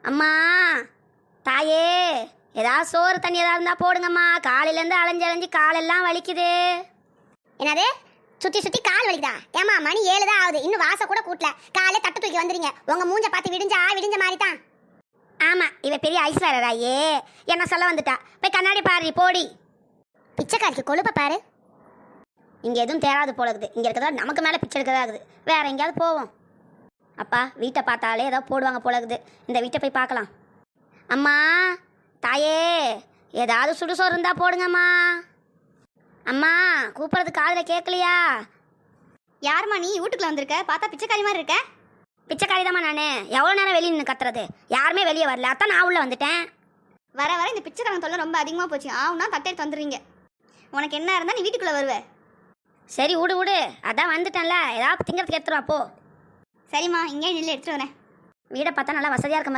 அம்மா தாயே, ஏதாவது சோறு தண்ணி ஏதாவது இருந்தால் போடுங்கம்மா. காலையிலேருந்து அலைஞ்சு காலெல்லாம் வலிக்குது. என்னது சுற்றி சுற்றி கால் வலிக்குதா? ஏமா மணி 7 தான் ஆகுது, இன்னும் வாச கூட கூட்டல. காலையில தட்டு தூக்கி வந்துறீங்க. உங்க மூஞ்ச பார்த்து விடிஞ்ச மாதிரி தான். ஆமாம், இவ பெரிய ஐஸ்வர்யராயே என்ன சொல்ல வந்துட்டா. போய் கண்ணாடி பாரு போடி. பிச்சைக்காரிக்கு கொழுப்ப பாரு. இங்கே எதுவும் தேராது போல இருக்குது. இங்கே இருக்கிறதா நமக்கு மேலே பிச்சை எடுக்கிறதா இருக்குது. வேற எங்கேயாவது போவோம். அப்பா, வீட்டை பார்த்தாலே ஏதோ போடுவாங்க போல இருக்குது. இந்த வீட்டை போய் பார்க்கலாம். அம்மா தாயே, ஏதாவது சுடுசோறு இருந்தால் போடுங்கம்மா. அம்மா கூப்பிட்றது காதில் கேட்கலையா? யாருமா நீ வீட்டுக்குள்ள வந்திருக்க? பார்த்தா பிச்சைக்காரி மாதிரி இருக்க. பிச்சைக்காரி தாம்மா நான். எவ்வளோ நேரம் வெளியே நின்று கத்துறது? யாருமே வெளியே வரல, அதான் நான் உள்ளே வந்துட்டேன். வர வர இந்த பிச்சைக்காரன் தொல்லை ரொம்ப அதிகமாக போச்சு. ஆவுனா தட்டை எடுத்து வந்துடுறீங்க. உனக்கு என்ன இருந்தால் நீ வீட்டுக்குள்ளே வருவ. சரி விடு, அதான் வந்துட்டேன்ல. ஏதாவது திங்கிறதுக்கு எடுத்துருவா போ. சரிம்மா, இங்கே நில்லு, எடுத்துட்டு வரேன். வீடை பார்த்தா நல்லா வசதியாக இருக்க மாதிரி